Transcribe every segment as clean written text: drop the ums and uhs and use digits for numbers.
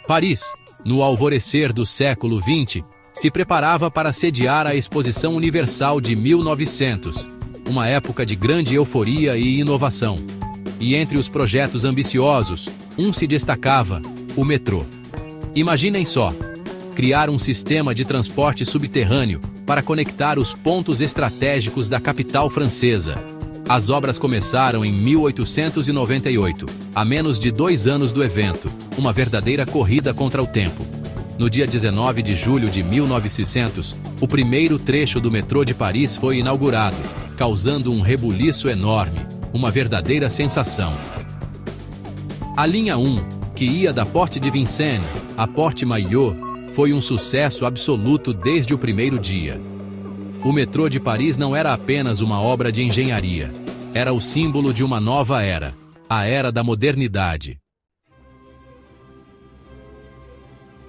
Paris, no alvorecer do século XX, se preparava para sediar a Exposição Universal de 1900, uma época de grande euforia e inovação. E entre os projetos ambiciosos, um se destacava: o metrô. Imaginem só, criar um sistema de transporte subterrâneo para conectar os pontos estratégicos da capital francesa. As obras começaram em 1898, a menos de 2 anos do evento, uma verdadeira corrida contra o tempo. No dia 19 de julho de 1900, o primeiro trecho do metrô de Paris foi inaugurado, causando um rebuliço enorme, uma verdadeira sensação. A linha 1, que ia da Porte de Vincennes à Porte Maillot, foi um sucesso absoluto desde o primeiro dia. O metrô de Paris não era apenas uma obra de engenharia, era o símbolo de uma nova era, a era da modernidade.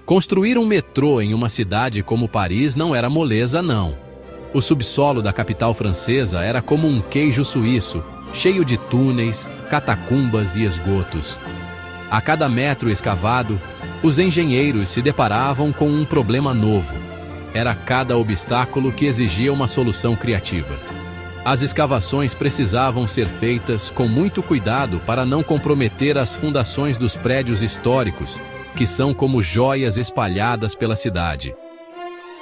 Construir um metrô em uma cidade como Paris não era moleza, não. O subsolo da capital francesa era como um queijo suíço, cheio de túneis, catacumbas e esgotos. A cada metro escavado, os engenheiros se deparavam com um problema novo. Era cada obstáculo que exigia uma solução criativa. As escavações precisavam ser feitas com muito cuidado para não comprometer as fundações dos prédios históricos, que são como joias espalhadas pela cidade.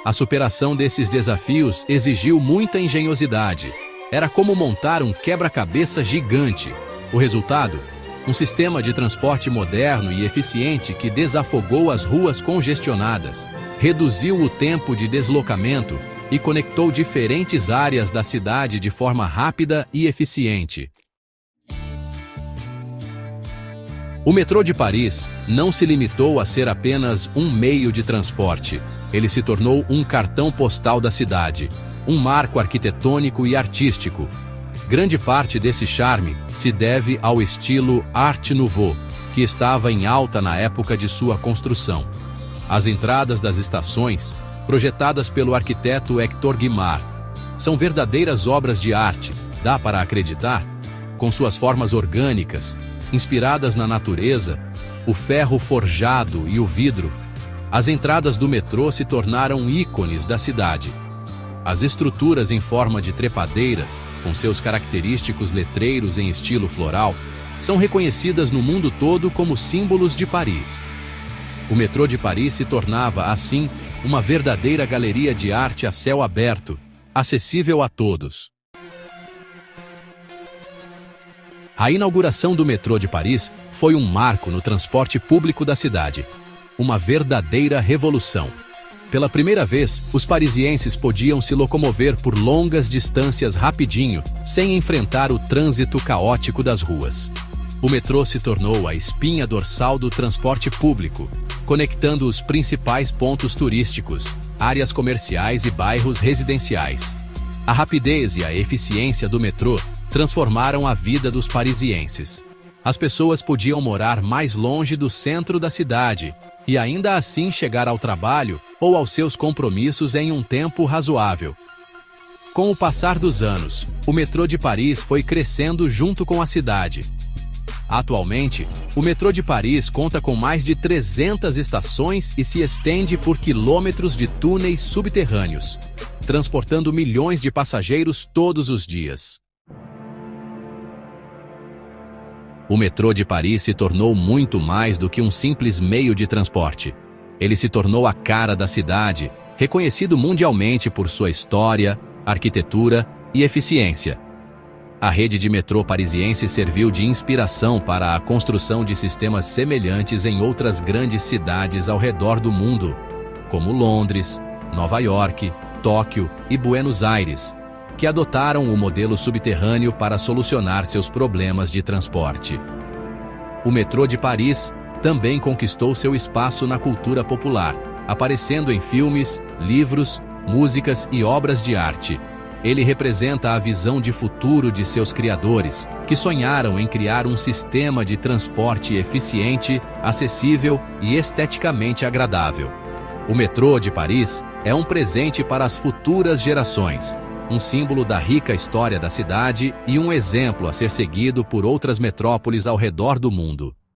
A superação desses desafios exigiu muita engenhosidade. Era como montar um quebra-cabeça gigante. O resultado? Um sistema de transporte moderno e eficiente que desafogou as ruas congestionadas, reduziu o tempo de deslocamento e conectou diferentes áreas da cidade de forma rápida e eficiente. O metrô de Paris não se limitou a ser apenas um meio de transporte. Ele se tornou um cartão postal da cidade, um marco arquitetônico e artístico. Grande parte desse charme se deve ao estilo Art Nouveau, que estava em alta na época de sua construção. As entradas das estações, projetadas pelo arquiteto Hector Guimard, são verdadeiras obras de arte, dá para acreditar? Com suas formas orgânicas, inspiradas na natureza, o ferro forjado e o vidro, as entradas do metrô se tornaram ícones da cidade. As estruturas em forma de trepadeiras, com seus característicos letreiros em estilo floral, são reconhecidas no mundo todo como símbolos de Paris. O metrô de Paris se tornava, assim, uma verdadeira galeria de arte a céu aberto, acessível a todos. A inauguração do metrô de Paris foi um marco no transporte público da cidade. Uma verdadeira revolução. Pela primeira vez, os parisienses podiam se locomover por longas distâncias rapidinho, sem enfrentar o trânsito caótico das ruas. O metrô se tornou a espinha dorsal do transporte público, conectando os principais pontos turísticos, áreas comerciais e bairros residenciais. A rapidez e a eficiência do metrô transformaram a vida dos parisienses. As pessoas podiam morar mais longe do centro da cidade e ainda assim chegar ao trabalho ou aos seus compromissos em um tempo razoável. Com o passar dos anos, o metrô de Paris foi crescendo junto com a cidade. Atualmente, o metrô de Paris conta com mais de 300 estações e se estende por quilômetros de túneis subterrâneos, transportando milhões de passageiros todos os dias. O metrô de Paris se tornou muito mais do que um simples meio de transporte. Ele se tornou a cara da cidade, reconhecido mundialmente por sua história, arquitetura e eficiência. A rede de metrô parisiense serviu de inspiração para a construção de sistemas semelhantes em outras grandes cidades ao redor do mundo, como Londres, Nova York, Tóquio e Buenos Aires, que adotaram o modelo subterrâneo para solucionar seus problemas de transporte. O metrô de Paris também conquistou seu espaço na cultura popular, aparecendo em filmes, livros, músicas e obras de arte. Ele representa a visão de futuro de seus criadores, que sonharam em criar um sistema de transporte eficiente, acessível e esteticamente agradável. O metrô de Paris é um presente para as futuras gerações, um símbolo da rica história da cidade e um exemplo a ser seguido por outras metrópoles ao redor do mundo.